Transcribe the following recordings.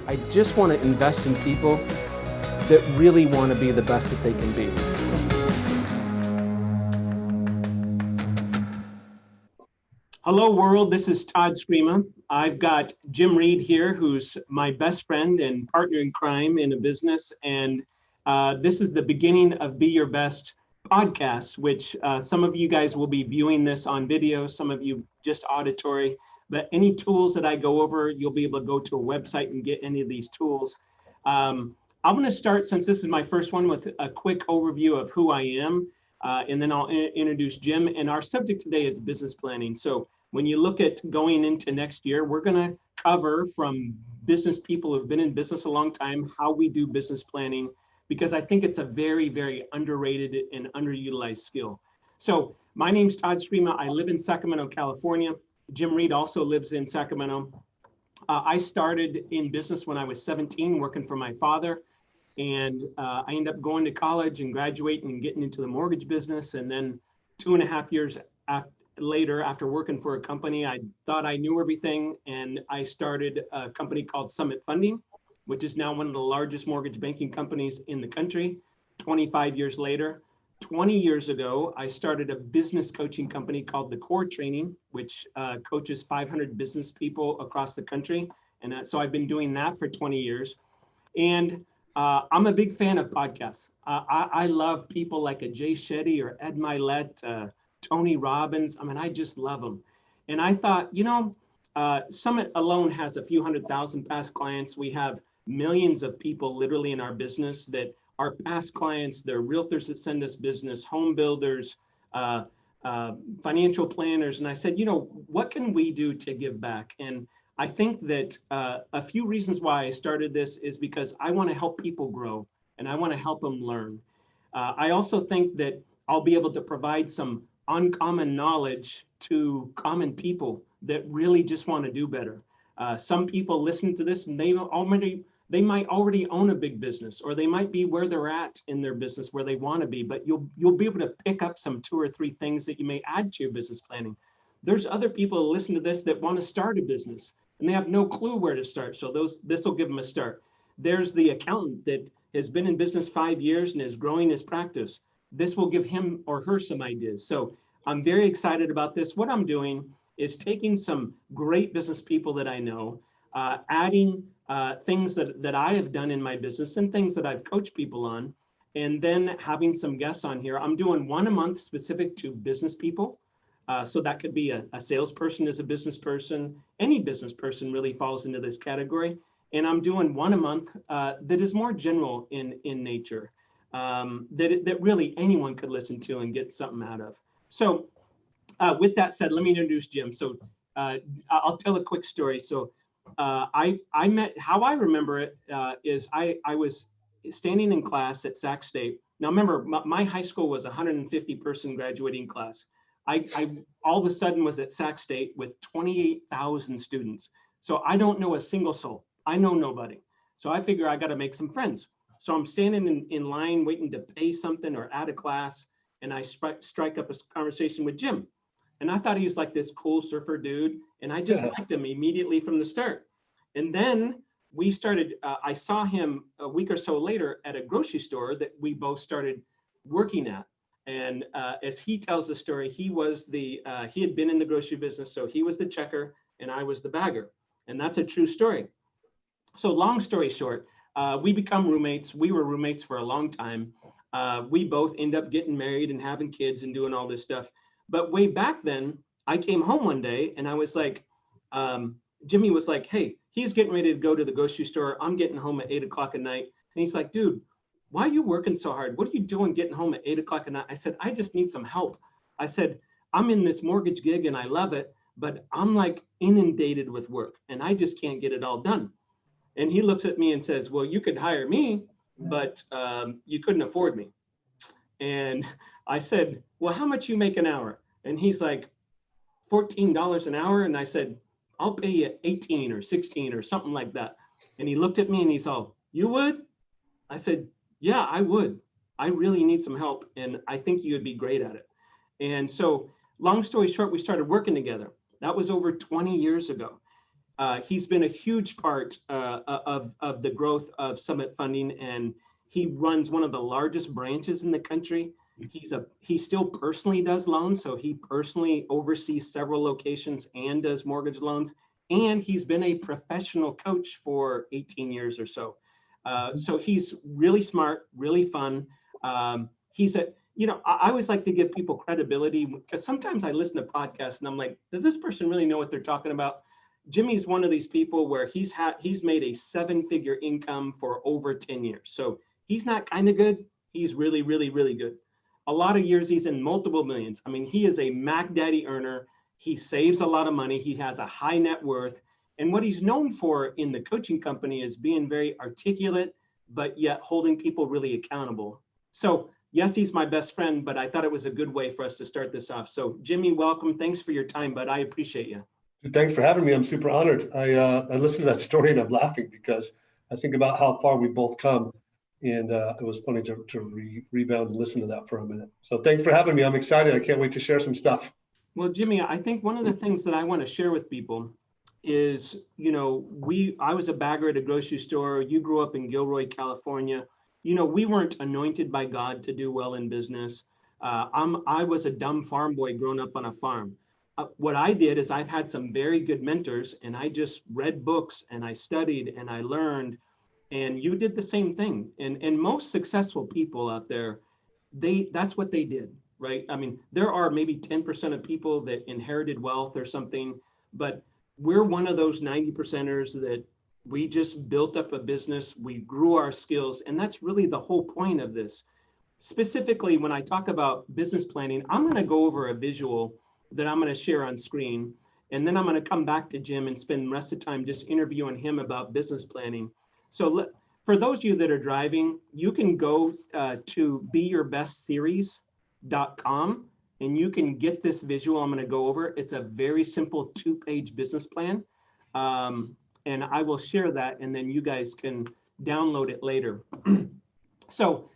I just want to invest in people that really want to be the best that they can be. Hello world, this is Todd Scrima. I've got Jim Reed here, who's my best friend and partner in crime in a business. And this is the beginning of Be Your Best podcast, which some of you guys will be viewing this on video, some of you just auditory. But any tools that I go over, you'll be able to go to a website and get any of these tools. I'm going to start, since this is my first one, with a quick overview of who I am. And then I'll introduce Jim. And our subject today is business planning. So when you look at going into next year, we're going to cover from business people who've been in business a long time, how we do business planning, because I think it's a very, very underrated and underutilized skill. So my name's Todd Scrima. I live in Sacramento, California. Jim Reed also lives in Sacramento. I started in business when I was 17, working for my father. And I ended up going to college and graduating and getting into the mortgage business. And then 2.5 years later, after working for a company, I thought I knew everything. And I started a company called Summit Funding, which is now one of the largest mortgage banking companies in the country. 25 years later, 20 years ago, I started a business coaching company called The Core Training, which coaches 500 business people across the country. And so I've been doing that for 20 years. And I'm a big fan of podcasts. I love people like a Jay Shetty or Ed Milet, Tony Robbins. I mean, I just love them. And I thought, Summit alone has a few 100,000 past clients. We have millions of people literally in our business that are past clients. They're realtors that send us business, home builders, financial planners. And I said, what can we do to give back? And I think that a few reasons why I started this is because I want to help people grow and I want to help them learn. I also think that I'll be able to provide some uncommon knowledge to common people that really just want to do better. Some people listen to this and they might already own a big business, or they might be where they're at in their business where they want to be, but you'll be able to pick up some 2 or 3 things that you may add to your business planning. There's other people who listen to this that want to start a business and they have no clue where to start. So this will give them a start. There's the accountant that has been in business 5 years and is growing his practice. This will give him or her some ideas. So I'm very excited about this. What I'm doing is taking some great business people that I know, adding things that I have done in my business and things that I've coached people on, and then having some guests on here. I'm doing one a month specific to business people. So that could be a salesperson is a business person. Any business person really falls into this category. And I'm doing one a month that is more general in nature, that really anyone could listen to and get something out of. So with that said, let me introduce Jim. So I'll tell a quick story. So I met, how I remember it is I was standing in class at Sac State. Now remember, my high school was a 150 person graduating class. I all of a sudden was at Sac State with 28,000 students. So I don't know a single soul. I know nobody. So I figure I got to make some friends. So I'm standing in line waiting to pay something or add a class. And I strike up a conversation with Jim. And I thought he was like this cool surfer dude. And I just liked him immediately from the start. And then we started, I saw him a week or so later at a grocery store that we both started working at. And as he tells the story, he had been in the grocery business, so he was the checker and I was the bagger. And that's a true story. So long story short, we become roommates. We were roommates for a long time. We both end up getting married and having kids and doing all this stuff. But way back then, I came home one day and I was like, Jimmy was like, hey, he's getting ready to go to the grocery store. I'm getting home at 8 o'clock at night. And he's like, dude, why are you working so hard? What are you doing getting home at 8 o'clock at night? I said, I just need some help. I said, I'm in this mortgage gig and I love it, but I'm like inundated with work and I just can't get it all done. And he looks at me and says, well, you could hire me, but you couldn't afford me. And I said, well, how much you make an hour? And he's like, $14 an hour. And I said, I'll pay you 18 or 16 or something like that. And he looked at me and he's all, you would? I said, yeah, I would. I really need some help. And I think you would be great at it. And so long story short, we started working together. That was over 20 years ago. He's been a huge part of the growth of Summit Funding, and he runs one of the largest branches in the country. He still personally does loans, so he personally oversees several locations and does mortgage loans. And he's been a professional coach for 18 years or so. So he's really smart, really fun. He's a, I always like to give people credibility, because sometimes I listen to podcasts and I'm like, does this person really know what they're talking about? Jimmy's one of these people where he's made a 7-figure income for over 10 years. So he's not kind of good. He's really, really, really good. A lot of years he's in multiple millions. I mean, he is a Mac Daddy earner. He saves a lot of money. He has a high net worth. And what he's known for in the coaching company is being very articulate, but yet holding people really accountable. So yes, he's my best friend, but I thought it was a good way for us to start this off. So Jimmy, welcome. Thanks for your time, bud. I appreciate you. Thanks for having me. I'm super honored. I listened to that story and I'm laughing because I think about how far we both come, and it was funny to rebound and listen to that for a minute. So thanks for having me. I'm excited. I can't wait to share some stuff. Well, Jimmy, I think one of the things that I want to share with people is, I was a bagger at a grocery store. You grew up in Gilroy, California. We weren't anointed by God to do well in business. I was a dumb farm boy growing up on a farm. What I did is I've had some very good mentors, and I just read books and I studied and I learned, and you did the same thing. And most successful people out there, that's what they did, right? I mean, there are maybe 10% of people that inherited wealth or something, but we're one of those 90%ers that we just built up a business, we grew our skills, and that's really the whole point of this. Specifically, when I talk about business planning, I'm going to go over a visual that I'm going to share on screen, and then I'm going to come back to Jim and spend the rest of the time just interviewing him about business planning. So for those of you that are driving, you can go to beyourbestseries.com and you can get this visual I'm going to go over. It's a very simple 2-page business plan. And I will share that, and then you guys can download it later. So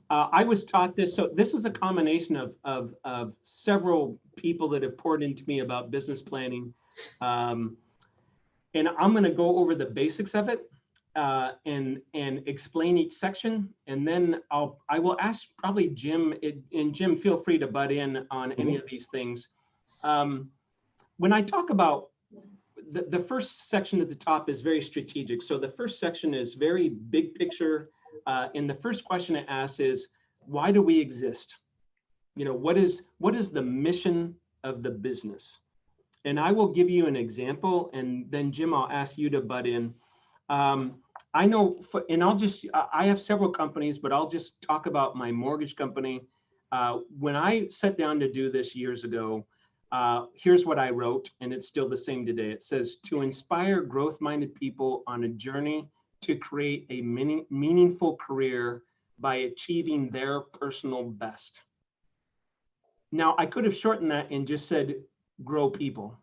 I was taught this. So this is a combination of several people that have poured into me about business planning. And I'm going to go over the basics of it and explain each section. And then I will ask probably Jim, and Jim, feel free to butt in on any of these things. When I talk about the first section at the top is very strategic. So the first section is very big picture. And the first question it asks is, why do we exist? What is the mission of the business? And I will give you an example, and then Jim, I'll ask you to butt in. I know, I have several companies, but I'll just talk about my mortgage company. When I sat down to do this years ago, here's what I wrote, and it's still the same today. It says, to inspire growth-minded people on a journey to create a meaningful career by achieving their personal best. Now, I could have shortened that and just said, grow people.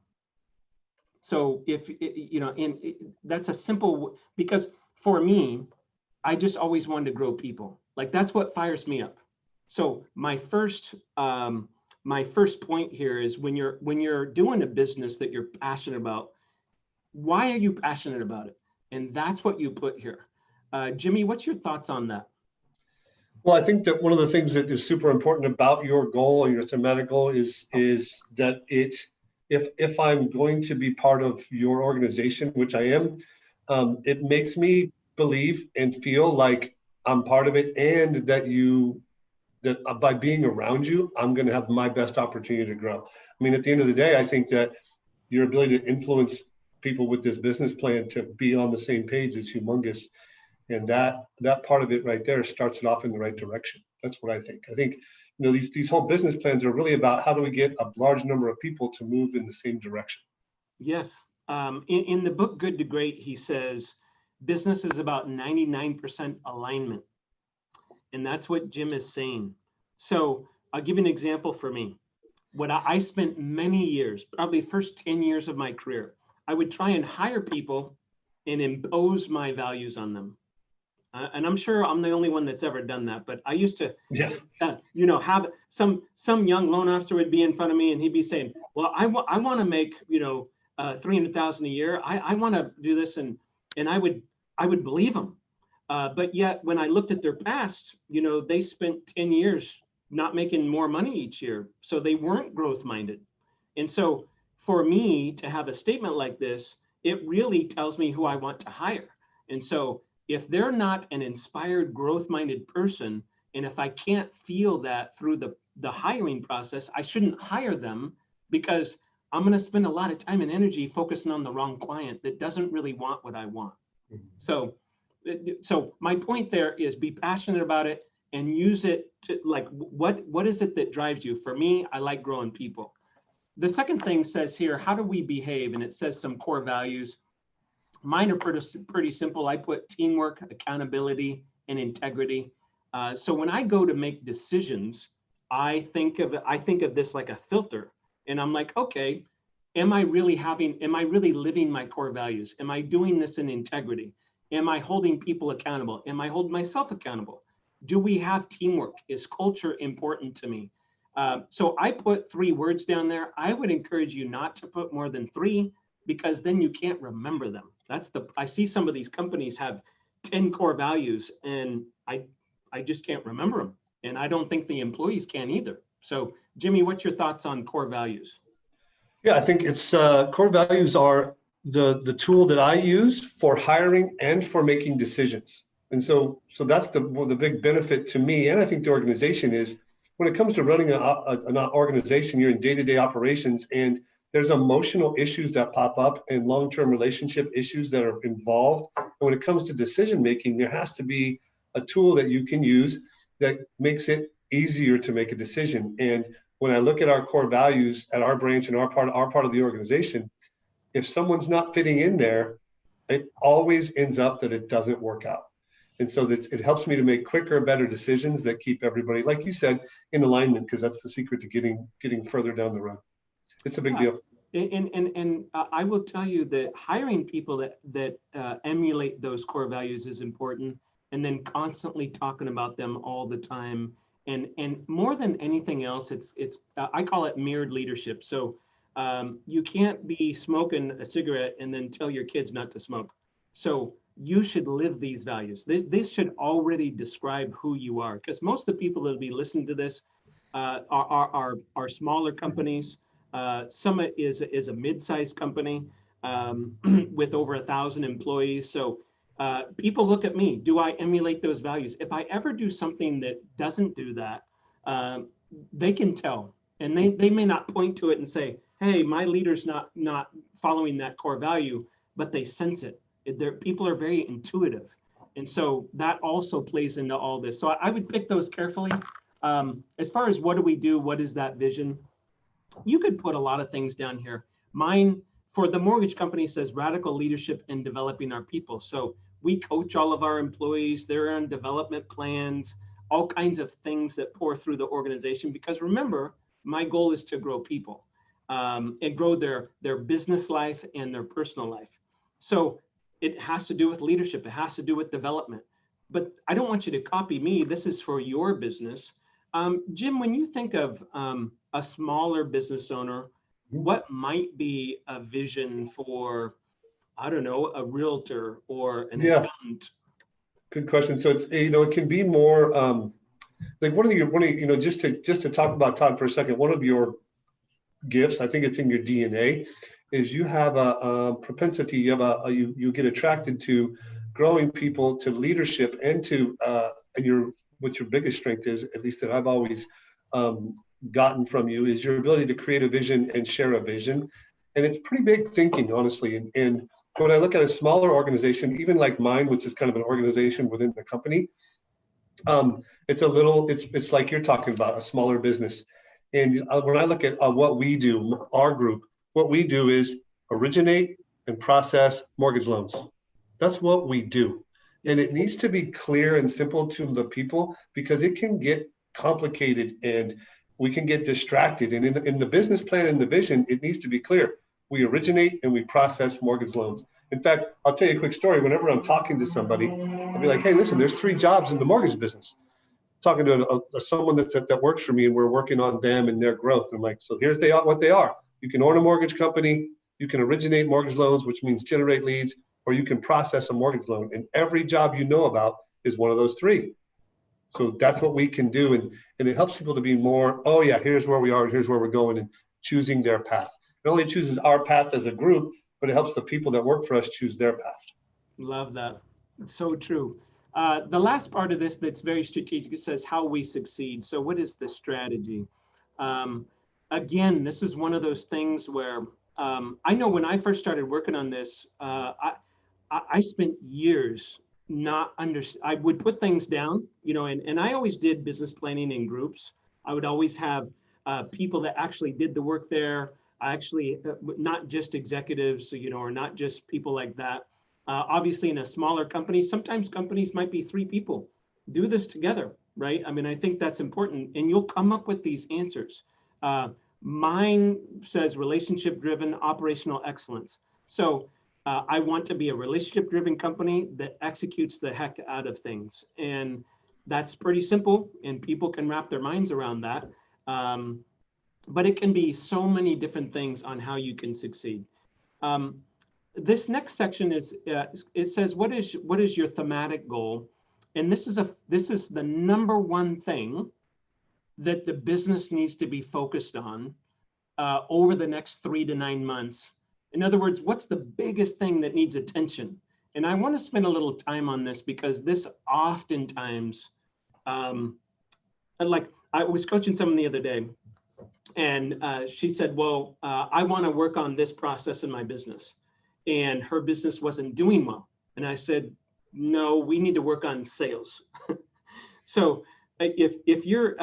So that's a simple, because for me, I just always wanted to grow people. Like, that's what fires me up. So my first point here is, when you're doing a business that you're passionate about, why are you passionate about it? And that's what you put here. Jimmy, what's your thoughts on that? Well, I think that one of the things that is super important about your goal and your thematic goal is that if I'm going to be part of your organization, which I am, it makes me believe and feel like I'm part of it, and that by being around you, I'm going to have my best opportunity to grow. I mean, at the end of the day, I think that your ability to influence people with this business plan to be on the same page is humongous. And that part of it right there starts it off in the right direction. That's what I think. I think, these whole business plans are really about how do we get a large number of people to move in the same direction. Yes. In the book, Good to Great, he says, business is about 99% alignment. And that's what Jim is saying. So I'll give you an example for me. What I spent many years, probably first 10 years of my career, I would try and hire people and impose my values on them. And I'm sure I'm the only one that's ever done that, but I used to, have some young loan officer would be in front of me and he'd be saying, well, I want to make, $300,000 a year. I want to do this, and I would believe them. But yet, when I looked at their past, they spent 10 years not making more money each year, so they weren't growth minded. And so, for me to have a statement like this, it really tells me who I want to hire. And so, if they're not an inspired, growth minded person, and if I can't feel that through the hiring process, I shouldn't hire them, because I'm going to spend a lot of time and energy focusing on the wrong client that doesn't really want what I want. So my point there is, be passionate about it and use it to, like, what is it that drives you? For me, I like growing people. The second thing says here, how do we behave? And it says some core values. Mine are pretty simple. I put teamwork, accountability, and integrity. So when I go to make decisions, I think of this like a filter, and I'm like, okay, am I really living my core values? Am I doing this in integrity? Am I holding people accountable? Am I holding myself accountable? Do we have teamwork? Is culture important to me? So I put 3 words down there. I would encourage you not to put more than 3, because then you can't remember them. I see some of these companies have 10 core values, and I just can't remember them. And I don't think the employees can either. So Jimmy, what's your thoughts on core values? Yeah, I think it's core values are the tool that I use for hiring and for making decisions. And so that's the big benefit to me, and I think the organization is, when it comes to running an organization, you're in day-to-day operations, and there's emotional issues that pop up and long-term relationship issues that are involved. And when it comes to decision making, there has to be a tool that you can use that makes it easier to make a decision. And when I look at our core values at our branch and our part of the organization, if someone's not fitting in there, it always ends up that it doesn't work out. And so it helps me to make quicker, better decisions that keep everybody, like you said, in alignment, because that's the secret to getting further down the road. It's a big deal. And I will tell you that hiring people that emulate those core values is important, and then constantly talking about them all the time. And more than anything else, it's I call it mirrored leadership. So you can't be smoking a cigarette and then tell your kids not to smoke. So you should live these values. This should already describe who you are, because most of the people that will be listening to this are smaller companies. Summit is a mid-sized company with over 1,000 employees. So people look at me. Do I emulate those values? If I ever do something that doesn't do that, they can tell, and they may not point to it and say, "Hey, my leader's not following that core value," but they sense it. People are very intuitive, and so that also plays into all this. So I would pick those carefully. As far as what do we do, what is that vision? You could put a lot of things down here. Mine for the mortgage company says radical leadership in developing our people. So we coach all of our employees. They're on development plans, all kinds of things that pour through the organization. Because remember, my goal is to grow people and grow their business life and their personal life. So it has to do with leadership. It has to do with development. But I don't want you to copy me. This is for your business. Jim, when you think of a smaller business owner, what might be a vision for, I don't know, a realtor or an accountant? Good question. So it's, it can be more like one of your just to talk about Todd for a second. One of your gifts, I think it's in your DNA, is you have a propensity. You get attracted to growing people, to leadership, and to what your biggest strength is, at least that I've always gotten from you, is your ability to create a vision and share a vision. And it's pretty big thinking, honestly. And when I look at a smaller organization, even like mine, which is kind of an organization within the company, it's like you're talking about, a smaller business. And when I look at what we do, our group, what we do is originate and process mortgage loans. That's what we do. And it needs to be clear and simple to the people, because it can get complicated and we can get distracted. And in the business plan and the vision, it needs to be clear. We originate and we process mortgage loans. In fact, I'll tell you a quick story. Whenever I'm talking to somebody, I'll be like, hey, listen, there's 3 jobs in the mortgage business. Talking to someone that works for me, and we're working on them and their growth. And I'm like, so here's what they are. You can own a mortgage company, You can originate mortgage loans, which means generate leads, or you can process a mortgage loan. And every job you know about is one of those three. So that's what we can do. And it helps people to be more, oh yeah, here's where we are, here's where we're going, and choosing their path. It only chooses our path as a group, but it helps the people that work for us choose their path. Love that. It's so true. The last part of this that's very strategic, it says how we succeed. So what is the strategy? Again, this is one of those things where I know when I first started working on this, I spent years not I would put things down, and I always did business planning in groups. I would always have people that actually did the work there. I actually, not just executives, or not just people like that. Obviously, in a smaller company, sometimes companies might be 3 people. Do this together, right? I mean, I think that's important, and you'll come up with these answers. Mine says relationship-driven operational excellence. So I want to be a relationship-driven company that executes the heck out of things. And that's pretty simple, and people can wrap their minds around that. But it can be so many different things on how you can succeed. This next section is, it says, what is your thematic goal? And this is the number one thing that the business needs to be focused on over the next 3 to 9 months. In other words, what's the biggest thing that needs attention? And I want to spend a little time on this because this oftentimes, like I was coaching someone the other day, and she said, well, I want to work on this process in my business. And her business wasn't doing well. And I said, no, we need to work on sales. So if you're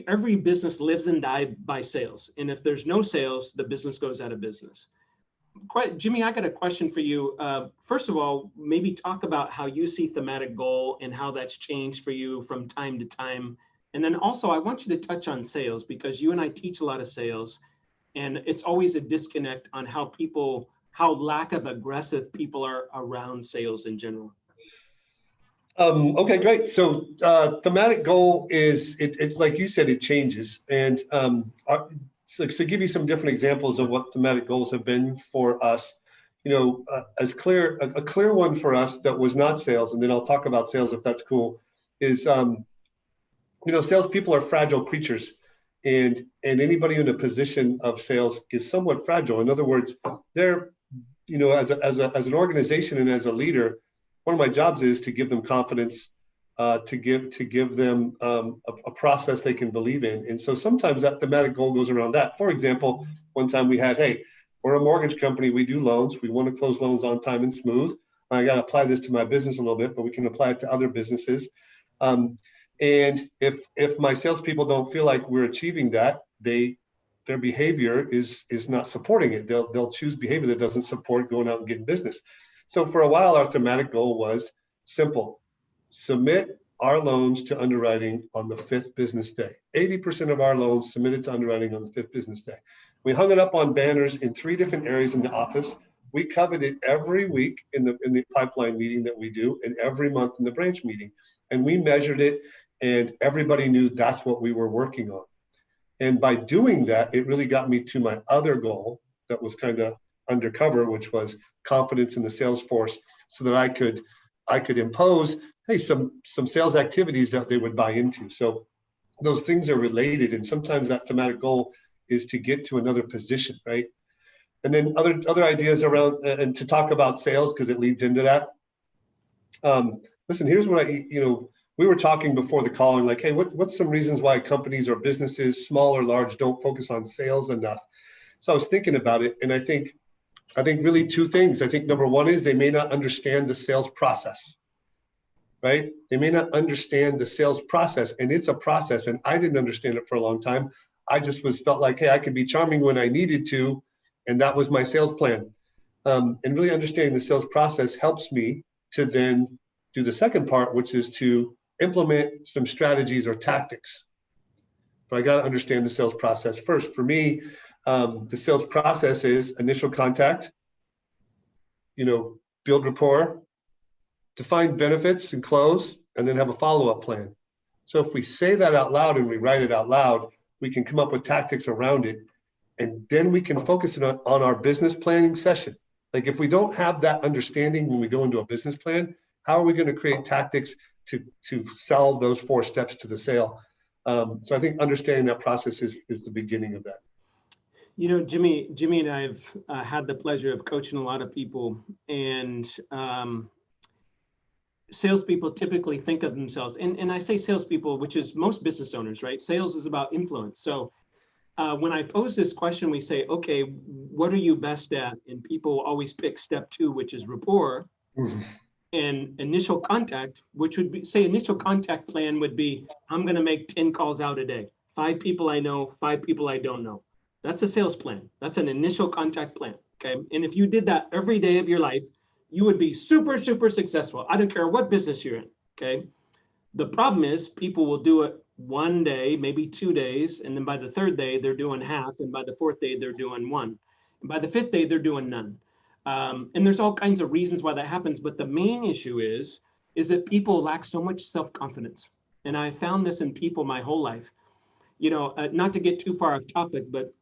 every business lives and dies by sales. And if there's no sales, the business goes out of business. Jimmy, I got a question for you. First of all, maybe talk about how you see thematic goal and how that's changed for you from time to time. And then also, I want you to touch on sales because you and I teach a lot of sales. And it's always a disconnect on how lack of aggressive people are around sales in general. Okay, great. So thematic goal is, it like you said, it changes. And so give you some different examples of what thematic goals have been for us. A clear one for us that was not sales, and then I'll talk about sales if that's cool, is, salespeople are fragile creatures. And anybody in a position of sales is somewhat fragile. In other words, they're, as an organization and as a leader, one of my jobs is to give them confidence, to give them a process they can believe in. And so sometimes that thematic goal goes around that. For example, one time we had, hey, we're a mortgage company. We do loans. We want to close loans on time and smooth. I got to apply this to my business a little bit, but we can apply it to other businesses. And if my salespeople don't feel like we're achieving that, their behavior is not supporting it. They'll choose behavior that doesn't support going out and getting business. So for a while, our thematic goal was simple: submit our loans to underwriting on the 5th business day. 80% of our loans submitted to underwriting on the 5th business day. We hung it up on banners in 3 different areas in the office. We covered it every week in the pipeline meeting that we do, and every month in the branch meeting. And we measured it, and everybody knew that's what we were working on. And by doing that, it really got me to my other goal that was kind of undercover, which was confidence in the sales force, so that I could impose, hey, some sales activities that they would buy into. So those things are related, and sometimes that thematic goal is to get to another position, right? And then other ideas around, and to talk about sales because it leads into that. Listen, here's what we were talking before the call and like, hey, what's some reasons why companies or businesses, small or large, don't focus on sales enough? So I was thinking about it, and I think really 2 things. I think number 1 is they may not understand the sales process, right? They may not understand the sales process, and it's a process, and I didn't understand it for a long time. I just felt like, hey, I could be charming when I needed to, and that was my sales plan. And really understanding the sales process helps me to then do the second part, which is to implement some strategies or tactics. But I got to understand the sales process first. For me, the sales process is initial contact, build rapport, define benefits and close, and then have a follow-up plan. So if we say that out loud and we write it out loud, we can come up with tactics around it. And then we can focus it on our business planning session. Like if we don't have that understanding when we go into a business plan, how are we going to create tactics to sell those 4 steps to the sale? So I think understanding that process is the beginning of that. You know, Jimmy and I have had the pleasure of coaching a lot of people, and salespeople typically think of themselves, and I say salespeople, which is most business owners, right? Sales is about influence. So when I pose this question, we say, okay, what are you best at? And people always pick step 2, which is rapport. And initial contact, which would be, say, initial contact plan would be, I'm going to make 10 calls out a day. 5 people I know, 5 people I don't know. That's a sales plan. That's an initial contact plan. Okay. And if you did that every day of your life, you would be super, super successful. I don't care what business you're in. Okay. The problem is people will do it one day, maybe 2 days. And then by the 3rd day, they're doing half. And by the 4th day, they're doing 1. And by the 5th day, they're doing none. And there's all kinds of reasons why that happens. But the main issue is that people lack so much self-confidence. And I found this in people my whole life. You know, not to get too far off topic, but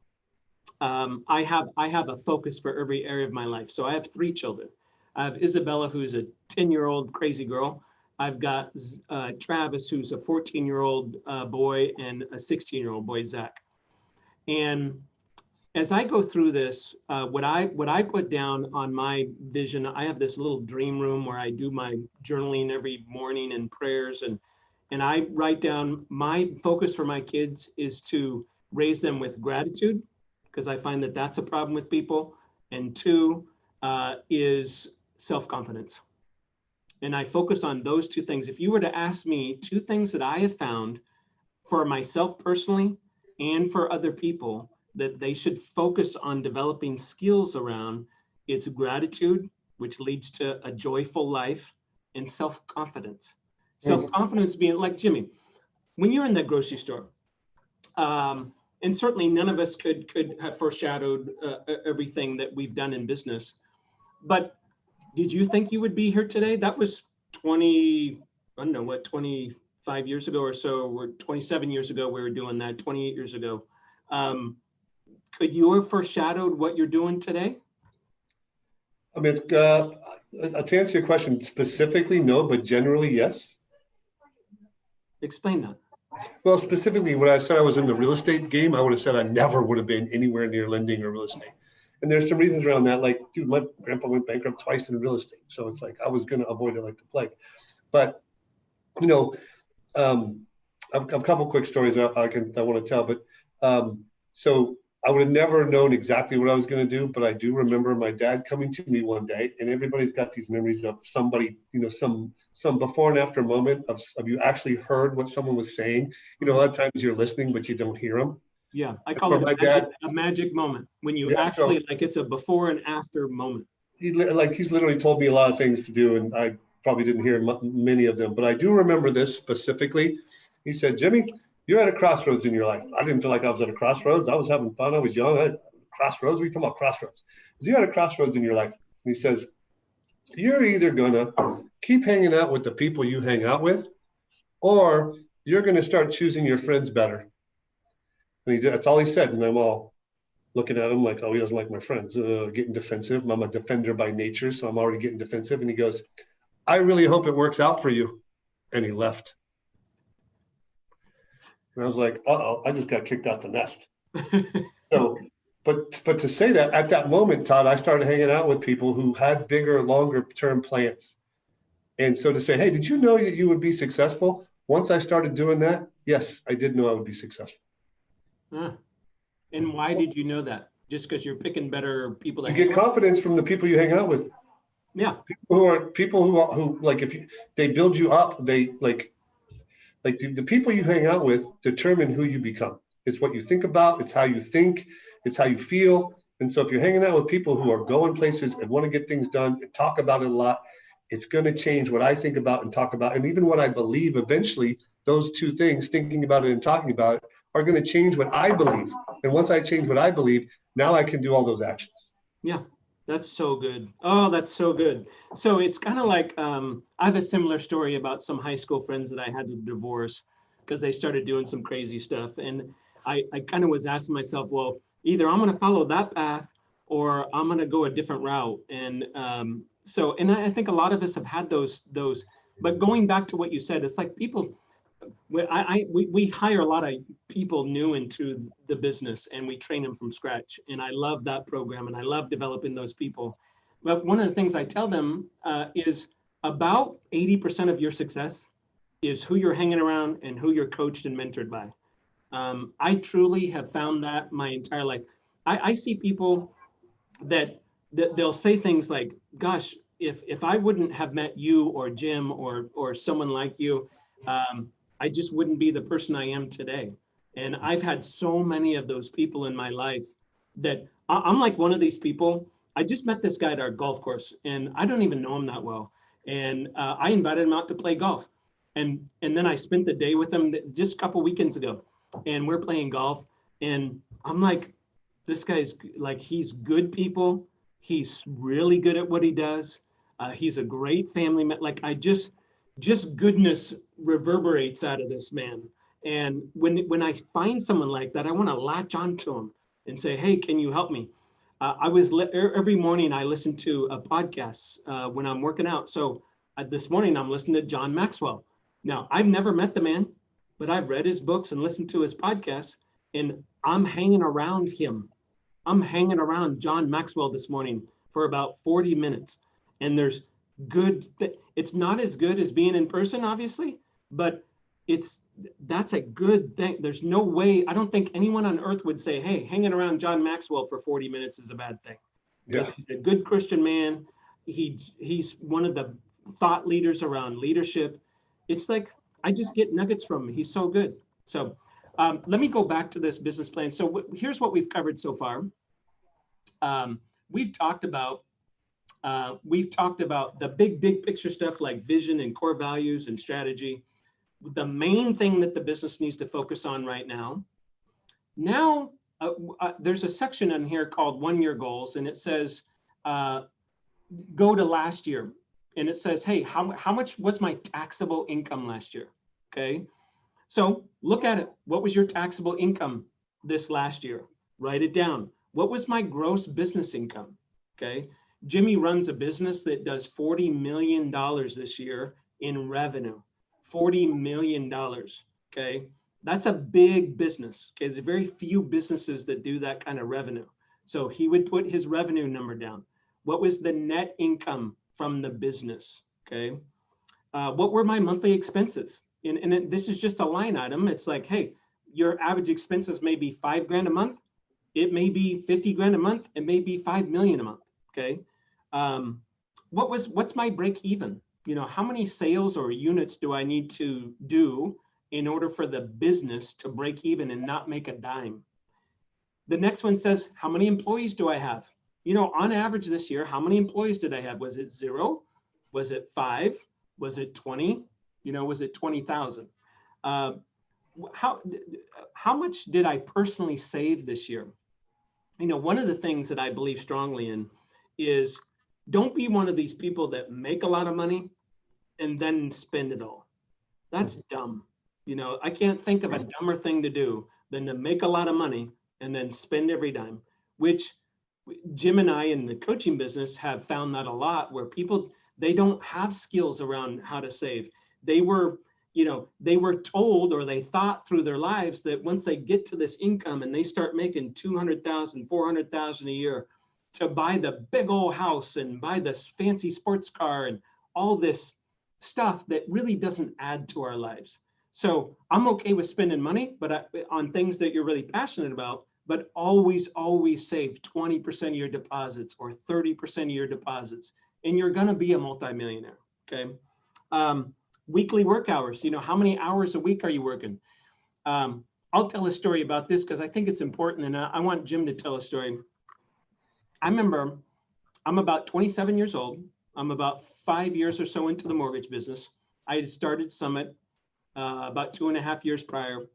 I have a focus for every area of my life. So I have 3 children. I have Isabella, who's a 10-year-old crazy girl. I've got Travis, who's a 14-year-old boy, and a 16-year-old boy, Zach. And as I go through this, what I put down on my vision, I have this little dream room where I do my journaling every morning and prayers, and I write down my focus for my kids is to raise them with gratitude, because I find that that's a problem with people. And 2 is self-confidence. And I focus on those 2 things. If you were to ask me 2 things that I have found for myself personally and for other people that they should focus on developing skills around, it's gratitude, which leads to a joyful life, and self-confidence. Self-confidence being like Jimmy, when you're in that grocery store, and certainly none of us could have foreshadowed everything that we've done in business, but did you think you would be here today? That was 20, I don't know what, 25 years ago or so, or 27 years ago, we were doing that, 28 years ago. Could you have foreshadowed what you're doing today? I mean, to answer your question specifically, no, but generally, yes. Explain that. Well, specifically, when I said I was in the real estate game, I would have said I never would have been anywhere near lending or real estate. And there's some reasons around that. Like, dude, my grandpa went bankrupt twice in real estate. So it's like, I was going to avoid it like the plague. But, you know, I've a couple quick stories I want to tell. But so I would have never known exactly what I was going to do. But I do remember my dad coming to me one day, and everybody's got these memories of somebody, you know, some before and after moment of you actually heard what someone was saying. You know, a lot of times you're listening, but you don't hear them. Yeah, I call it a magic moment when you actually, like, it's a before and after moment. He's literally told me a lot of things to do, and I probably didn't hear many of them, but I do remember this specifically. He said, Jimmy, you're at a crossroads in your life. I didn't feel like I was at a crossroads. I was having fun. I was young. Crossroads? What are you talking about, crossroads? You're at a crossroads in your life. And he says, you're either going to keep hanging out with the people you hang out with, or you're going to start choosing your friends better. And that's all he said. And I'm all looking at him like, oh, he doesn't like my friends, getting defensive. I'm a defender by nature, so I'm already getting defensive. And he goes, I really hope it works out for you. And he left. And I was like, uh-oh, I just got kicked out the nest. So, but to say that at that moment, Todd, I started hanging out with people who had bigger, longer term plans. And so to say, hey, did you know that you would be successful? Once I started doing that, yes, I did know I would be successul. And why did you know that? Just because you're picking better people? You get confidence from the people you hang out with. Yeah. People who like, if they build you up, they like the people you hang out with determine who you become. It's what you think about. It's how you think. It's how you feel. And so if you're hanging out with people who are going places and want to get things done and talk about it a lot, it's going to change what I think about and talk about. And even what I believe, eventually, those 2 things, thinking about it and talking about it, are going to change what I believe. And once I change what I believe, now I can do all those actions. Yeah, that's so good. Oh, that's so good. So it's kind of like, I have a similar story about some high school friends that I had to divorce because they started doing some crazy stuff. And I kind of was asking myself, well, either I'm going to follow that path or I'm going to go a different route. And and I think a lot of us have had those. But going back to what you said, it's like people. We hire a lot of people new into the business and we train them from scratch. And I love that program and I love developing those people. But one of the things I tell them is about 80% of your success is who you're hanging around and who you're coached and mentored by. I truly have found that my entire life. I see people that they'll say things like, "Gosh, if I wouldn't have met you or Jim or someone like you, I just wouldn't be the person I am today." And I've had so many of those people in my life that I'm like one of these people. I just met this guy at our golf course, and I don't even know him that well. And I invited him out to play golf, and then I spent the day with him just a couple weekends ago, and we're playing golf, and I'm like, this guy's like, he's good people. He's really good at what he does. He's a great family man. Like I just goodness reverberates out of this man. And when I find someone like that, I want to latch onto him and say, hey, can you help me? Every morning I listen to a podcast when I'm working out. So this morning I'm listening to John Maxwell. Now I've never met the man, but I've read his books and listened to his podcasts, and I'm hanging around him. I'm hanging around John Maxwell this morning for about 40 minutes. And there's it's not as good as being in person, obviously, but that's a good thing. There's no way, I don't think anyone on earth would say, hey, hanging around John Maxwell for 40 minutes is a bad thing. Because he's a good Christian man. He's one of the thought leaders around leadership. It's like, I just get nuggets from him. He's so good. So let me go back to this business plan. So here's what we've covered so far. We've talked about the big picture stuff like vision and core values and strategy. The main thing that the business needs to focus on right now. Now, there's a section in here called 1 year goals, and it says, go to last year. And it says, hey, how much was my taxable income last year? Okay. So look at it. What was your taxable income this last year? Write it down. What was my gross business income? Okay. Jimmy runs a business that does $40 million this year in revenue. $40 million. Okay. That's a big business. Okay. There's very few businesses that do that kind of revenue. So he would put his revenue number down. What was the net income from the business? Okay. What were my monthly expenses? And this is just a line item. It's like, hey, your average expenses may be $5,000 a month. It may be $50,000 a month. It may be 5 million a month. Okay. What's my break even? How many sales or units do I need to do in order for the business to break even and not make a dime? The next one says, how many employees do I have? On average this year, how many employees did I have? Was it 0? Was it 5? Was it 20? Was it 20,000? How much did I personally save this year? One of the things that I believe strongly in is, don't be one of these people that make a lot of money and then spend it all. That's dumb. I can't think of a dumber thing to do than to make a lot of money and then spend every dime, which Jim and I in the coaching business have found that a lot, where people, they don't have skills around how to save. They were told, or they thought through their lives, that once they get to this income and they start making 200,000, 400,000 a year, to buy the big old house and buy this fancy sports car and all this stuff that really doesn't add to our lives. So I'm okay with spending money, but on things that you're really passionate about, but always save 20% of your deposits or 30% of your deposits, and you're going to be a multimillionaire. Okay. Weekly work hours. How many hours a week are you working? I'll tell a story about this because I think it's important, and I want Jim to tell a story. I remember I'm about 27 years old. I'm about 5 years or so into the mortgage business. I had started Summit about 2.5 years prior.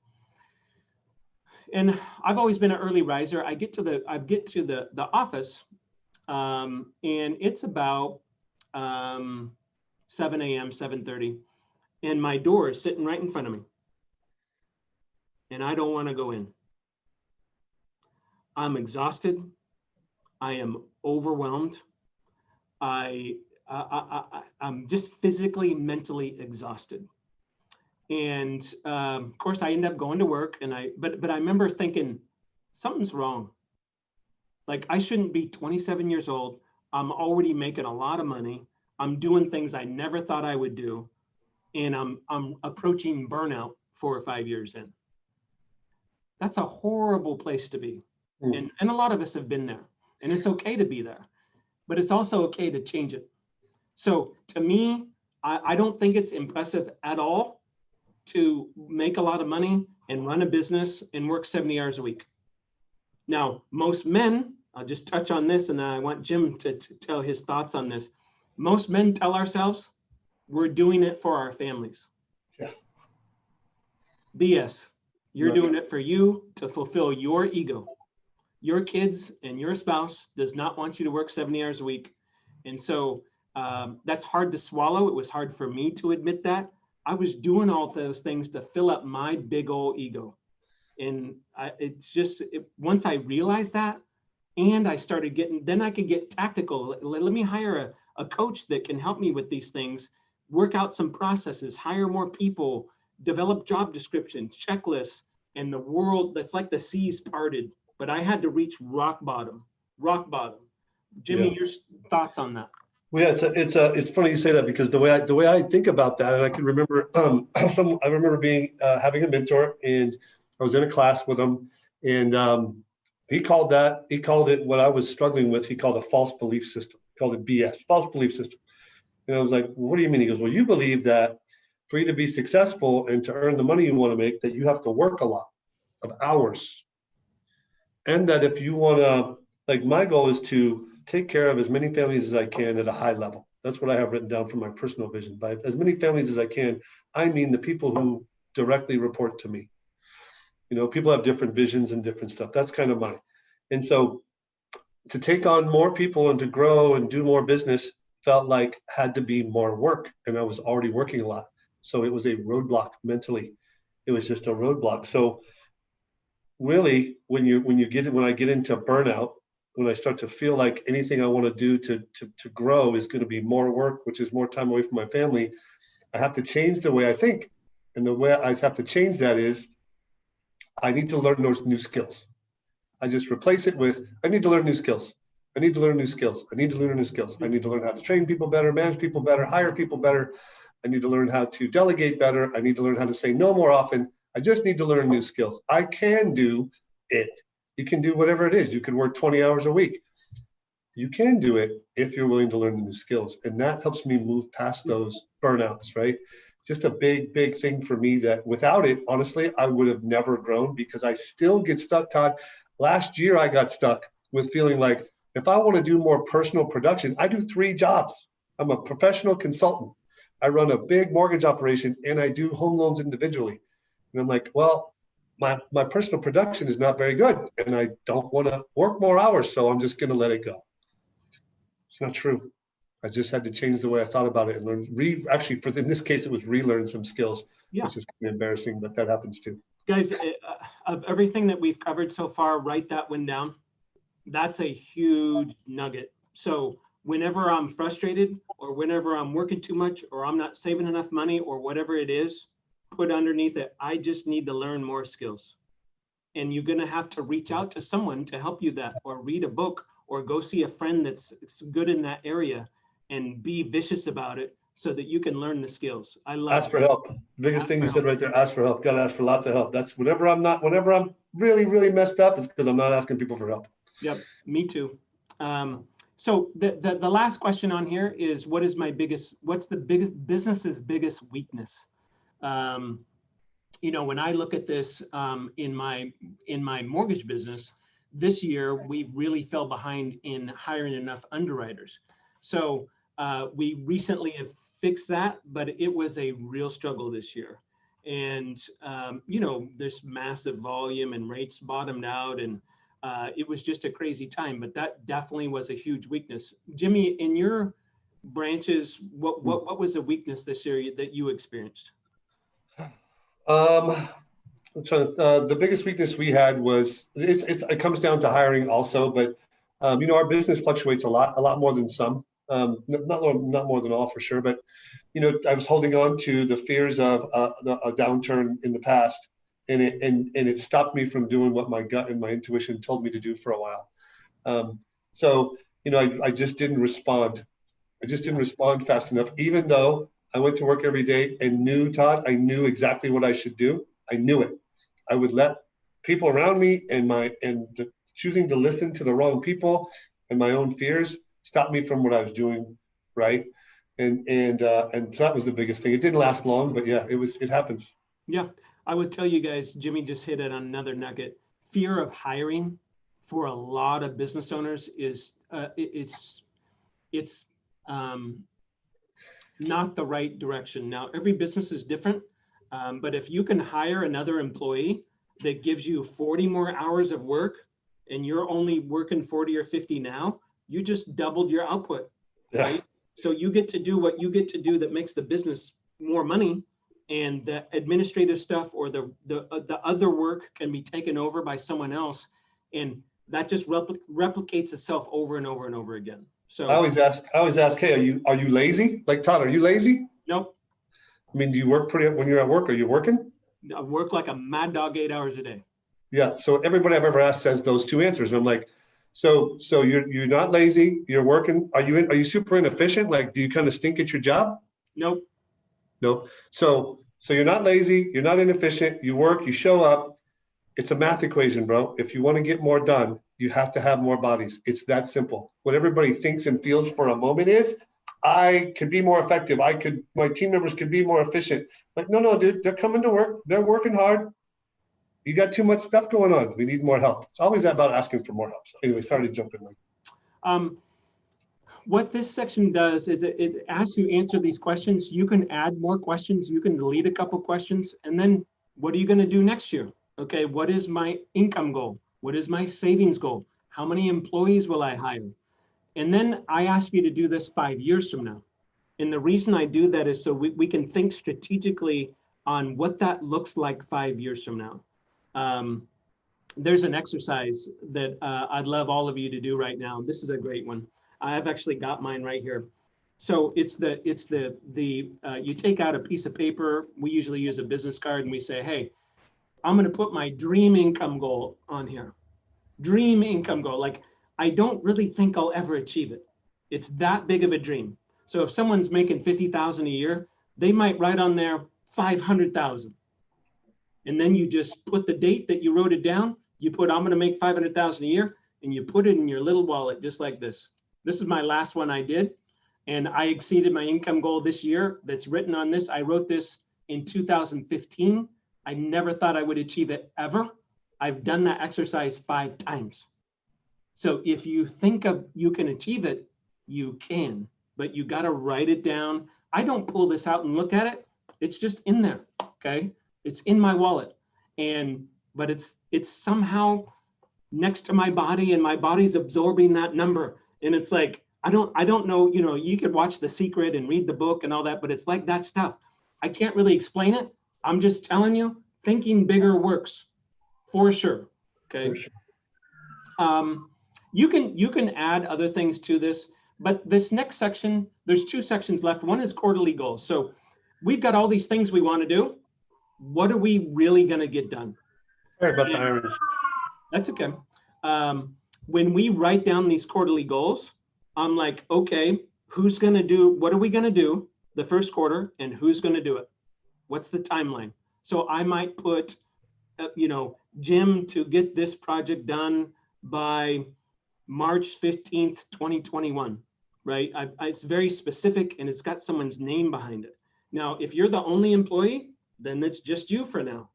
And I've always been an early riser. I get to the office, and it's about 7 a.m., 7:30. And my door is sitting right in front of me. And I don't want to go in. I'm exhausted. I am overwhelmed. I'm just physically, mentally exhausted. And of course, I ended up going to work, and but I remember thinking something's wrong. Like, I shouldn't be 27 years old. I'm already making a lot of money. I'm doing things I never thought I would do, and I'm approaching burnout 4 or 5 years in. That's a horrible place to be. Mm. And a lot of us have been there, and it's okay to be there, but it's also okay to change it. So to me, I don't think it's impressive at all to make a lot of money and run a business and work 70 hours a week. Now, most men, I'll just touch on this, and I want Jim to tell his thoughts on this. Most men tell ourselves we're doing it for our families. Yeah. BS. You're Not doing true. it for you to fulfill your ego. Your kids and your spouse does not want you to work 70 hours a week. And so that's hard to swallow. It was hard for me to admit that. I was doing all those things to fill up my big old ego. And once I realized that, and I started getting, then I could get tactical. Let me hire a coach that can help me with these things, work out some processes, hire more people, develop job descriptions, checklists, and the world, that's like the seas parted. But I had to reach rock bottom, rock bottom. Yeah. Jimmy, your thoughts on that? Well, yeah, it's funny you say that, because the way I think about that, and I can remember I remember being having a mentor, and I was in a class with him, and he called it what I was struggling with. He called a false belief system. He called it BS, false belief system. And I was like, well, what do you mean? He goes, well, you believe that for you to be successful and to earn the money you want to make, that you have to work a lot of hours, and that if you want to, like, my goal is to take care of as many families as I can at a high level. That's what I have written down for my personal vision. By as many families as I can, I mean the people who directly report to me. People have different visions and different stuff. That's kind of mine. And so to take on more people and to grow and do more business felt like had to be more work. And I was already working a lot. So it was a roadblock mentally. It was just a roadblock. So really, when I get into burnout, when I start to feel like anything I want to do to grow is going to be more work, which is more time away from my family, I have to change the way I think. And the way I have to change that is I need to learn those new skills. I just replace it with I need to learn new skills. I need to learn new skills. I need to learn new skills. I need to learn how to train people better, manage people better, hire people better. I need to learn how to delegate better. I need to learn how to say no more often. I just need to learn new skills. I can do it. You can do whatever it is. You can work 20 hours a week. You can do it if you're willing to learn the new skills. And that helps me move past those burnouts, right? Just a big, big thing for me that without it, honestly, I would have never grown, because I still get stuck, Todd. Last year, I got stuck with feeling like if I want to do more personal production, I do 3 jobs. I'm a professional consultant. I run a big mortgage operation, and I do home loans individually. And I'm like, well, my personal production is not very good, and I don't want to work more hours, so I'm just going to let it go. It's not true. I just had to change the way I thought about it and actually, in this case, it was relearn some skills, Yeah. which is kind of embarrassing, but that happens too. Guys, of everything that we've covered so far, write that one down. That's a huge nugget. So whenever I'm frustrated, or whenever I'm working too much, or I'm not saving enough money, or whatever it is, put underneath it, I just need to learn more skills. And you're going to have to reach out to someone to help you that, or read a book, or go see a friend that's good in that area, and be vicious about it so that you can learn the skills. I love Ask for help. Biggest thing you said right there, ask for help. Got to ask for lots of help. That's whenever I'm really, really messed up, it's because I'm not asking people for help. Yep, me too. So the last question on here is, what's the biggest business's biggest weakness? When I look at this in my mortgage business, this year we really fell behind in hiring enough underwriters. So we recently have fixed that, but it was a real struggle this year. And there's massive volume, and rates bottomed out, and it was just a crazy time. But that definitely was a huge weakness. Jimmy, in your branches, what was the weakness this year that you experienced? The biggest weakness we had was it comes down to hiring also, but our business fluctuates a lot more than some, not more than all for sure. But I was holding on to the fears of a downturn in the past, and it stopped me from doing what my gut and my intuition told me to do for a while. So I just didn't respond. I just didn't respond fast enough, even though I went to work every day and knew, Todd, I knew exactly what I should do. I knew it. I would let people around me choosing to listen to the wrong people and my own fears stop me from what I was doing, right? And so that was the biggest thing. It didn't last long, but yeah, it happens. Yeah, I would tell you guys, Jimmy just hit it on another nugget. Fear of hiring for a lot of business owners is it's not the right direction. Now, every business is different, but if you can hire another employee that gives you 40 more hours of work and you're only working 40 or 50 now, you just doubled your output, right? So you get to do what you get to do that makes the business more money, and the administrative stuff or the other work can be taken over by someone else, and that just replicates itself over and over and over again. So I always ask, hey, are you lazy? Like, Todd, are you lazy? nope, I mean, do you work when you're at work? Are you working? I work like a mad dog 8 hours a day. Yeah. So everybody I've ever asked says those two answers. And I'm like, so you're not lazy. You're working. Are you super inefficient? Like, do you kind of stink at your job? Nope. No. So you're not lazy. You're not inefficient. You work. You show up. It's a math equation, bro. If you want to get more done, you have to have more bodies. It's that simple. What everybody thinks and feels for a moment is, I could be more effective. My team members could be more efficient. Like, no, dude, they're coming to work. They're working hard. You got too much stuff going on. We need more help. It's always about asking for more help. So anyway, sorry to jump in. What this section does is it asks you answer these questions. You can add more questions. You can delete a couple questions. And then what are you going to do next year? Okay, what is my income goal? What is my savings goal? How many employees will I hire? And then I ask you to do this 5 years from now. And the reason I do that is so we can think strategically on what that looks like 5 years from now. There's an exercise that I'd love all of you to do right now. This is a great one. I've actually got mine right here. So you take out a piece of paper. We usually use a business card and we say, hey, I'm going to put my dream income goal on here. Dream income goal. Like, I don't really think I'll ever achieve it. It's that big of a dream. So if someone's making 50,000 a year, they might write on there 500,000. And then you just put the date that you wrote it down. You put, I'm going to make 500,000 a year, and you put it in your little wallet, just like this. This is my last one I did. And I exceeded my income goal this year. That's written on this. I wrote this in 2015. I never thought I would achieve it ever. I've done that exercise 5 times. So if you think you can achieve it, you can, but you got to write it down. I don't pull this out and look at it. It's just in there. Okay. It's in my wallet, but it's somehow next to my body, and my body's absorbing that number. And it's like, I don't know, you could watch The Secret and read the book and all that, but it's like that stuff. I can't really explain it. I'm just telling you, thinking bigger works for sure. Okay. For sure. You can add other things to this, but this next section, there's 2 sections left. One is quarterly goals. So we've got all these things we want to do. What are we really going to get done? Sorry about the irony. That's okay. When we write down these quarterly goals, I'm like, okay, what are we going to do the first quarter, and who's going to do it? What's the timeline? So I might put, Jim to get this project done by March 15th, 2021, right? It's very specific, and it's got someone's name behind it. Now, if you're the only employee, then it's just you for now.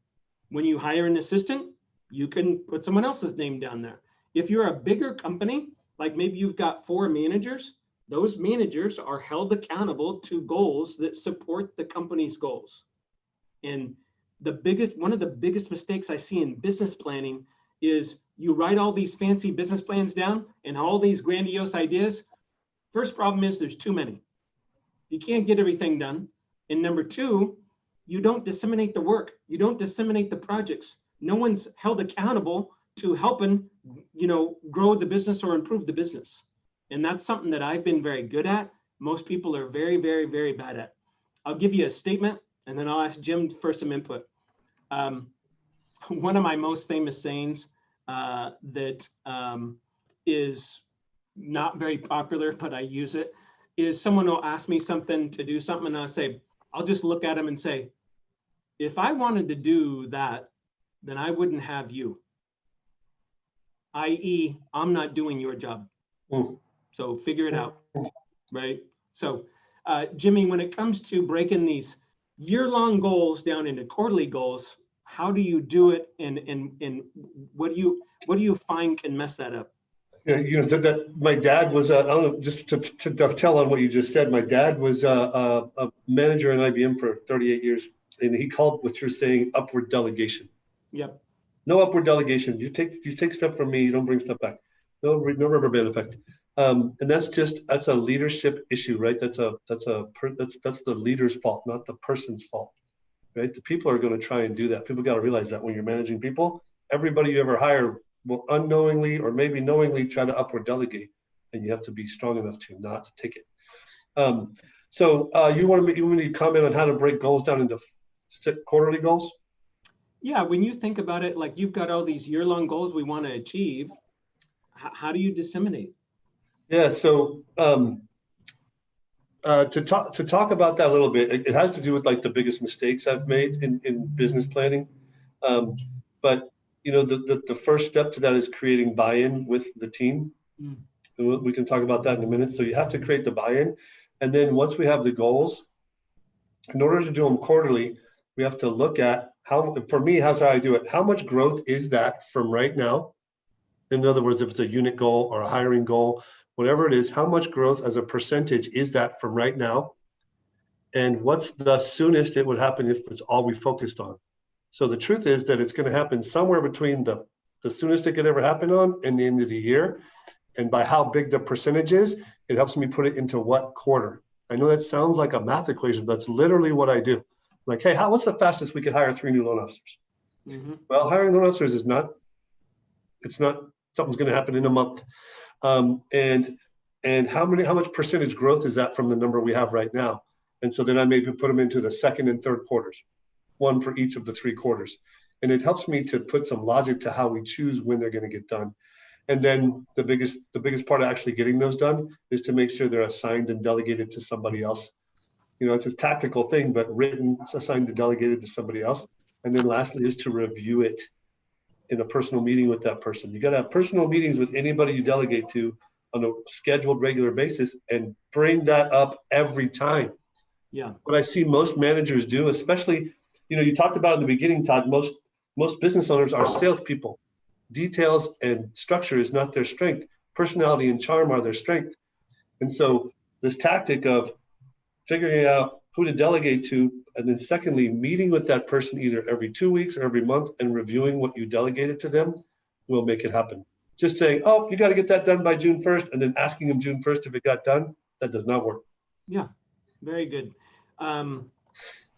When you hire an assistant, you can put someone else's name down there. If you're a bigger company, like maybe you've got 4 managers, those managers are held accountable to goals that support the company's goals. And one of the biggest mistakes I see in business planning is you write all these fancy business plans down and all these grandiose ideas. First problem is there's too many. You can't get everything done. And number 2, you don't disseminate the work. You don't disseminate the projects. No one's held accountable to helping, grow the business or improve the business. And that's something that I've been very good at. Most people are very, very, very bad at. I'll give you a statement and then I'll ask Jim for some input. One of my most famous sayings that is not very popular, but I use it, is someone will ask me something to do something and I'll say, I'll just look at them and say, if I wanted to do that, then I wouldn't have you. i.e., I'm not doing your job. So figure it out, right? So Jimmy, when it comes to breaking these year-long goals down into quarterly goals, how do you do it, and what do you find can mess that up? Yeah, that my dad was, I don't know, just to dovetail on what you just said, my dad was a manager in IBM for 38 years, and he called what you're saying upward delegation. Yep. No upward delegation. You take stuff from me, you don't bring stuff back. No rubber band effect. And that's a leadership issue, right? That's the leader's fault, not the person's fault, right? The people are going to try and do that. People got to realize that when you're managing people, everybody you ever hire will unknowingly or maybe knowingly try to upward delegate, and you have to be strong enough to not take it. You want me to comment on how to break goals down into quarterly goals? Yeah, when you think about it, like you've got all these year-long goals we want to achieve, how do you disseminate? Yeah, so to talk about that a little bit, it has to do with like the biggest mistakes I've made in business planning. But the first step to that is creating buy-in with the team. And we can talk about that in a minute. So you have to create the buy-in, and then once we have the goals, in order to do them quarterly, we have to look at for me, how's I do it? How much growth is that from right now? In other words, if it's a unit goal or a hiring goal, whatever it is, how much growth as a percentage is that from right now? And what's the soonest it would happen if it's all we focused on? So the truth is that it's going to happen somewhere between the soonest it could ever happen on and the end of the year. And by how big the percentage is, it helps me put it into what quarter. I know that sounds like a math equation, but that's literally what I do. Like, hey, what's the fastest we could hire 3 new loan officers? Well, hiring loan officers it's not something's going to happen in a month. And how much percentage growth is that from the number we have right now? And so then I maybe put them into the second and third quarters, one for each of the 3 quarters. And it helps me to put some logic to how we choose when they're going to get done. And then the biggest part of actually getting those done is to make sure they're assigned and delegated to somebody else. It's a tactical thing, but written, assigned and delegated to somebody else. And then lastly is to review it in a personal meeting with that person. You got to have personal meetings with anybody you delegate to on a scheduled regular basis and bring that up every time. Yeah. What I see most managers do, especially, you talked about in the beginning, Todd, most business owners are salespeople. Details and structure is not their strength. Personality and charm are their strength. And so this tactic of figuring out who to delegate to, and then secondly, meeting with that person either every 2 weeks or every month and reviewing what you delegated to them will make it happen. Just saying, oh, you got to get that done by June 1st, and then asking them June 1st if it got done, that does not work. Yeah, very good.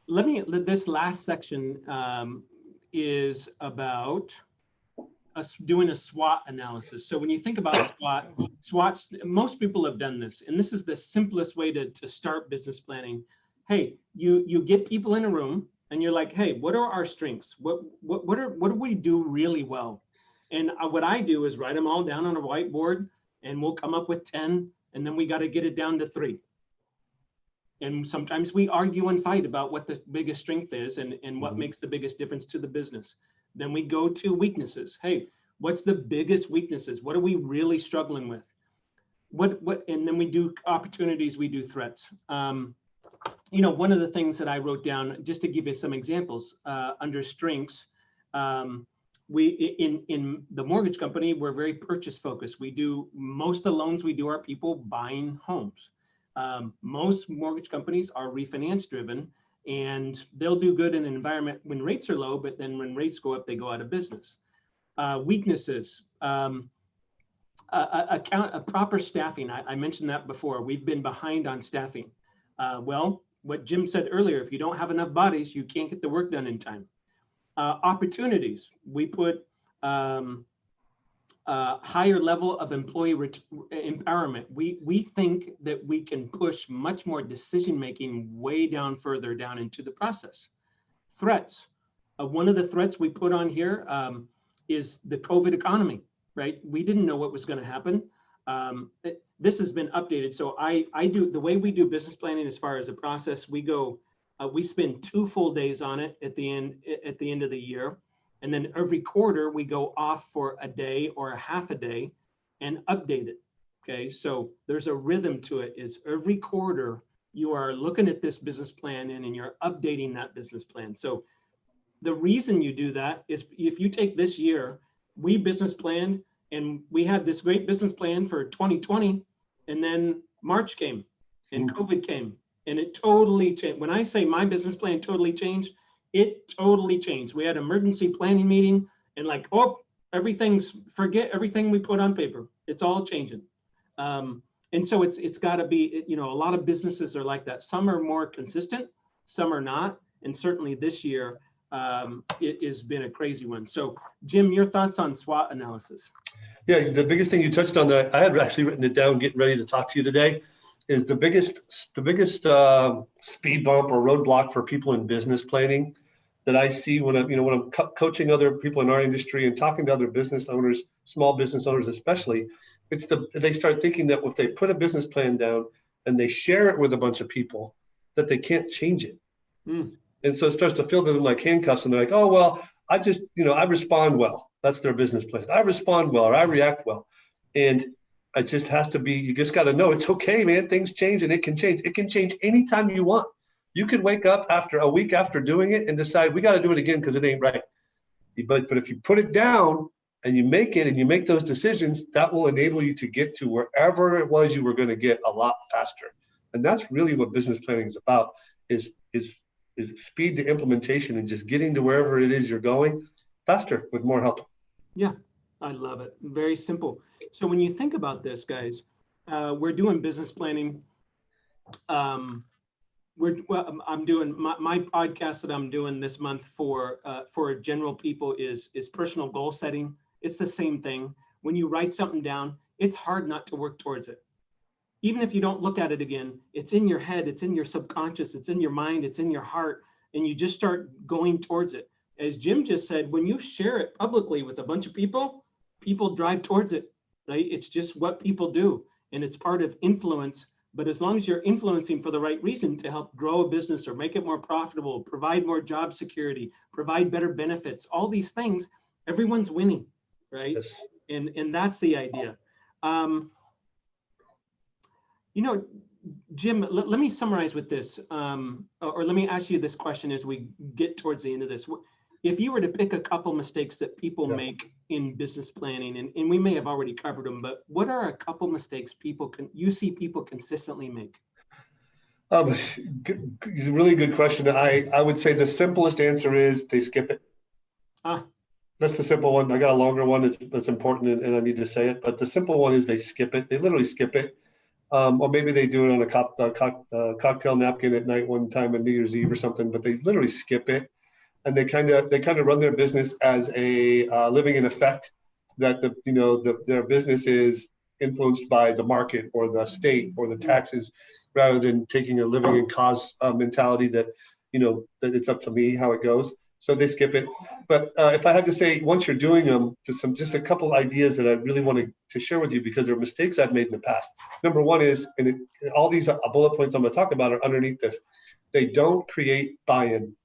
This last section is about us doing a SWOT analysis. So when you think about SWOTs, most people have done this, and this is the simplest way to start business planning. Hey, you get people in a room and you're like, hey, what are our strengths? What do we do really well? And what I do is write them all down on a whiteboard, and we'll come up with 10, and then we got to get it down to 3. And sometimes we argue and fight about what the biggest strength is and what makes the biggest difference to the business. Then we go to weaknesses. Hey, what's the biggest weaknesses? What are we really struggling with? And then we do opportunities, we do threats. One of the things that I wrote down, just to give you some examples, under strengths, we in the mortgage company, we're very purchase focused. We do most of the loans we do are people buying homes. Most mortgage companies are refinance driven, and they'll do good in an environment when rates are low, but then when rates go up, they go out of business. Weaknesses, a proper staffing. I mentioned that before. We've been behind on staffing. Well, what Jim said earlier, if you don't have enough bodies, you can't get the work done in time. Opportunities, we put higher level of employee empowerment. We think that we can push much more decision-making way down, further down into the process. Threats. One of the threats we put on here is the COVID economy, right? We didn't know what was going to happen. This has been updated. So I do, the way we do business planning as far as a process, we go, we spend 2 full days on it at the end of the year. And then every quarter we go off for a day or a half a day and update it. Okay, so there's a rhythm to it. Is every quarter you are looking at this business plan and you're updating that business plan. So the reason you do that is if you take this year, we business planned and we had this great business plan for 2020, and then March came and COVID came and it totally changed. When I say my business plan totally changed, it totally changed. We had an emergency planning meeting and like, oh, forget everything we put on paper. It's all changing. And so it's got to be, you know, a lot of businesses are like that. Some are more consistent, some are not. And certainly this year, it has been a crazy one. So Jim, your thoughts on SWOT analysis? Yeah, the biggest thing you touched on that, I had actually written it down, getting ready to talk to you today, is the biggest speed bump or roadblock for people in business planning that I see when I'm coaching other people in our industry and talking to other business owners, small business owners especially. They start thinking that if they put a business plan down and they share it with a bunch of people, that they can't change it. And so it starts to feel to them like handcuffs, and they're like, oh, well, I respond well. That's their business plan. I respond well, or I react well. And it just has to be, you just got to know it's okay, man. Things change and it can change. It can change anytime you want. You could wake up after a week after doing it and decide we got to do it again because it ain't right. But if you put it down and you make it and you make those decisions, that will enable you to get to wherever it was you were going to get a lot faster. And that's really what business planning is about, is speed to implementation and just getting to wherever it is you're going faster with more help. Yeah, I love it. Very simple. So when you think about this, guys, we're doing business planning. I'm doing my podcast that I'm doing this month for general people is personal goal setting. It's the same thing. When you write something down, it's hard not to work towards it. Even if you don't look at it again, it's in your head, it's in your subconscious, it's in your mind, it's in your heart, and you just start going towards it. As Jim just said, when you share it publicly with a bunch of people, people drive towards it, right? It's just what people do, and it's part of influence. But as long as you're influencing for the right reason to help grow a business or make it more profitable, provide more job security, provide better benefits, all these things, everyone's winning, right? Yes. And that's the idea. You know, Jim, let me summarize with this, or let me ask you this question as we get towards the end of this. If you were to pick a couple mistakes that people make in business planning, and we may have already covered them, but what are a couple mistakes you see people consistently make? Really good question. I would say the simplest answer is they skip it. That's the simple one. I got a longer one that's important, and I need to say it. But the simple one is they skip it. They literally skip it. Or maybe they do it on a cocktail napkin at night one time on New Year's Eve or something. But they literally skip it, and they kind of run their business as a living in effect. That their business is influenced by the market or the state or the taxes, rather than taking a living in cause mentality that that it's up to me how it goes. So they skip it. But if I had to say, once you're doing them, just a couple ideas that I really wanted to share with you because they're mistakes I've made in the past. Number one is, all these bullet points I'm going to talk about are underneath this. They don't create buy-in.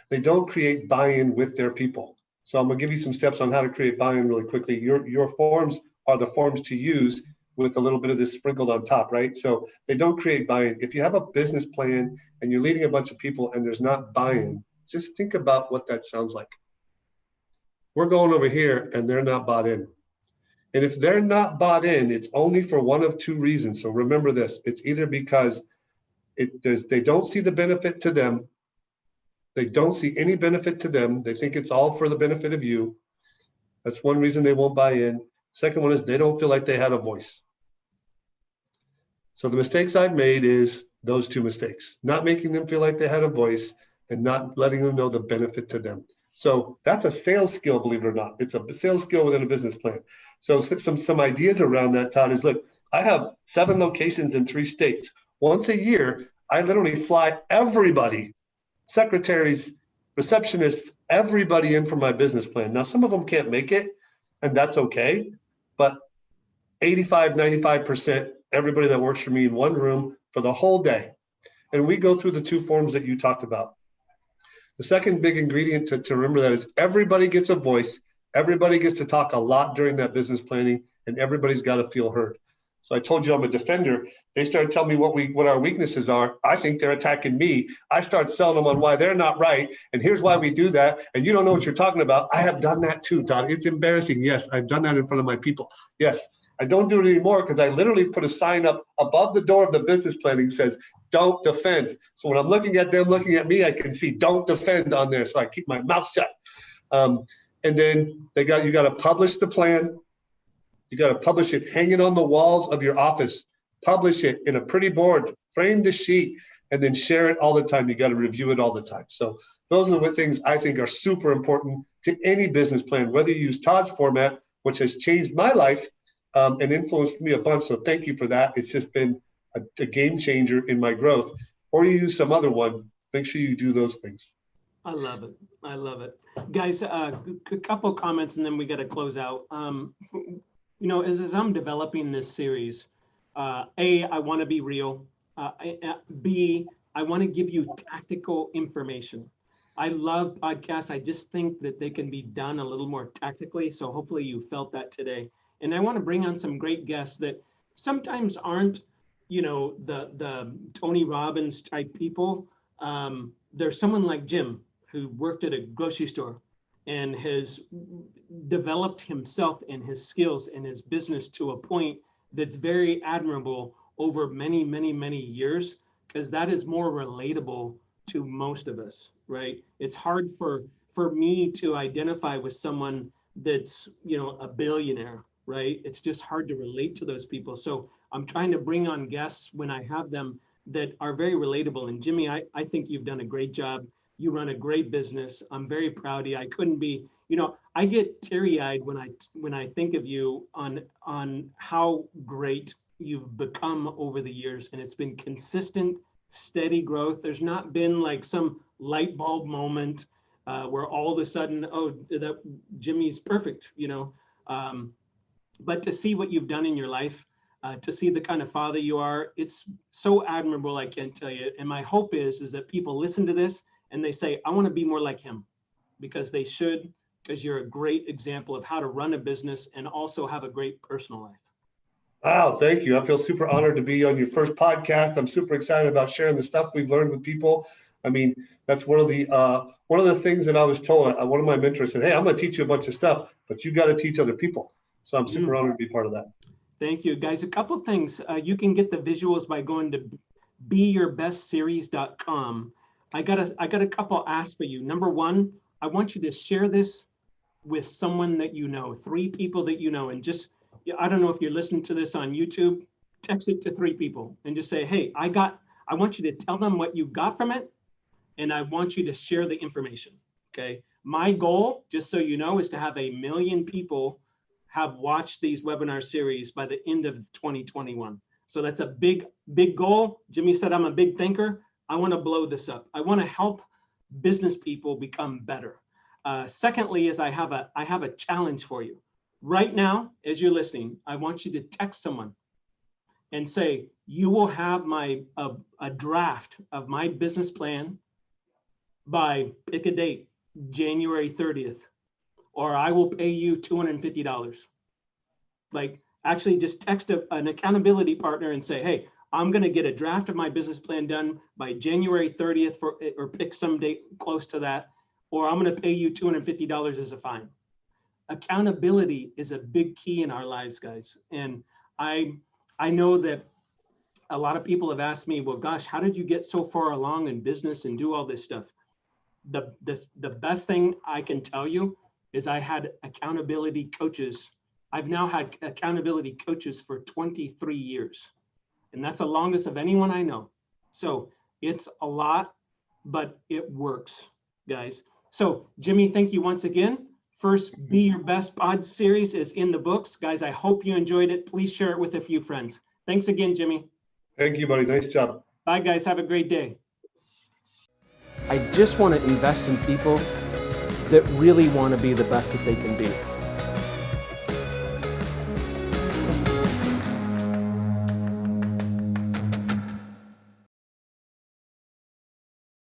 They don't create buy-in with their people. So I'm going to give you some steps on how to create buy-in really quickly. Your forms are the forms to use with a little bit of this sprinkled on top, right? So they don't create buy-in. If you have a business plan and you're leading a bunch of people and there's not buy-in, just think about what that sounds like. We're going over here and they're not bought in. And if they're not bought in, it's only for one of two reasons. So remember this, it's either because they don't see the benefit to them. They don't see any benefit to them. They think it's all for the benefit of you. That's one reason they won't buy in. Second one is they don't feel like they had a voice. So the mistakes I've made is those two mistakes, not making them feel like they had a voice and not letting them know the benefit to them. So that's a sales skill, believe it or not. It's a sales skill within a business plan. So some ideas around that, Todd, is look, I have 7 locations in 3 states. Once a year, I literally fly everybody, secretaries, receptionists, everybody in for my business plan. Now, some of them can't make it, and that's okay. But 85, 95%, everybody that works for me in one room for the whole day. And we go through the 2 forms that you talked about. The second big ingredient to remember that is everybody gets a voice. Everybody gets to talk a lot during that business planning, and everybody's got to feel heard. So I told you I'm a defender. They started telling me what our weaknesses are. I think they're attacking me. I start selling them on why they're not right. And here's why we do that. And you don't know what you're talking about. I have done that too, Todd. It's embarrassing. Yes, I've done that in front of my people. Yes, I don't do it anymore because I literally put a sign up above the door of the business planning that says, don't defend. So when I'm looking at them, looking at me, I can see don't defend on there. So I keep my mouth shut. And then you got to publish the plan. You got to publish it, hang it on the walls of your office, publish it in a pretty board, frame the sheet, and then share it all the time. You got to review it all the time. So those are the things I think are super important to any business plan, whether you use Todd's format, which has changed my life and influenced me a bunch. So thank you for that. It's just been a game changer in my growth. Or you use some other one, make sure you do those things. I love it. I love it. Guys, a couple comments and then we got to close out. You know, as I'm developing this series, A, I want to be real. B, I want to give you tactical information. I love podcasts. I just think that they can be done a little more tactically. So hopefully you felt that today. And I want to bring on some great guests that sometimes aren't, you know, the Tony Robbins type people. There's someone like Jim who worked at a grocery store and has developed himself and his skills and his business to a point that's very admirable over many, many, many years, because that is more relatable to most of us, right? It's hard for me to identify with someone that's, you know, a billionaire, right? It's just hard to relate to those people. So I'm trying to bring on guests when I have them that are very relatable. And Jimmy, I think you've done a great job. You run a great business. I'm very proud of you. I couldn't be, you know, I get teary-eyed when I think of you on how great you've become over the years. And it's been consistent, steady growth. There's not been like some light bulb moment where all of a sudden, oh, that Jimmy's perfect, you know. But to see what you've done in your life, to see the kind of father you are, it's so admirable, I can't tell you. And my hope is that people listen to this and they say, I want to be more like him, because they should, because you're a great example of how to run a business and also have a great personal life. Wow, thank you. I feel super honored to be on your first podcast. I'm super excited about sharing the stuff we've learned with people. I mean, that's one of the things that I was told. One of my mentors said, hey, I'm going to teach you a bunch of stuff, but you got to teach other people. So I'm super honored to be part of that. Thank you, guys. A couple of things. You can get the visuals by going to beyourbestseries.com. I got a couple asks for you. Number one, I want you to share this with someone that you know, 3 people that you know, and just, I don't know if you're listening to this on YouTube, text it to 3 people and just say, hey, I want you to tell them what you got from it, and I want you to share the information, okay? My goal, just so you know, is to have 1 million people have watched these webinar series by the end of 2021. So that's a big, big goal. Jimmy said I'm a big thinker. I want to blow this up. I want to help business people become better. Secondly, is I have a challenge for you. Right now, as you're listening, I want you to text someone and say, you will have a draft of my business plan by, pick a date, January 30th, or I will pay you $250. Like, actually just text an accountability partner and say, hey, I'm going to get a draft of my business plan done by January 30th or pick some date close to that, or I'm going to pay you $250 as a fine. Accountability is a big key in our lives, guys. And I know that a lot of people have asked me, well, gosh, how did you get so far along in business and do all this stuff? The best thing I can tell you is I had accountability coaches. I've now had accountability coaches for 23 years. And that's the longest of anyone I know. So it's a lot, but it works, guys. So Jimmy, thank you once again. First Be Your Best Pod series is in the books. Guys, I hope you enjoyed it. Please share it with a few friends. Thanks again, Jimmy. Thank you, buddy. Nice job. Bye, guys. Have a great day. I just want to invest in people that really want to be the best that they can be.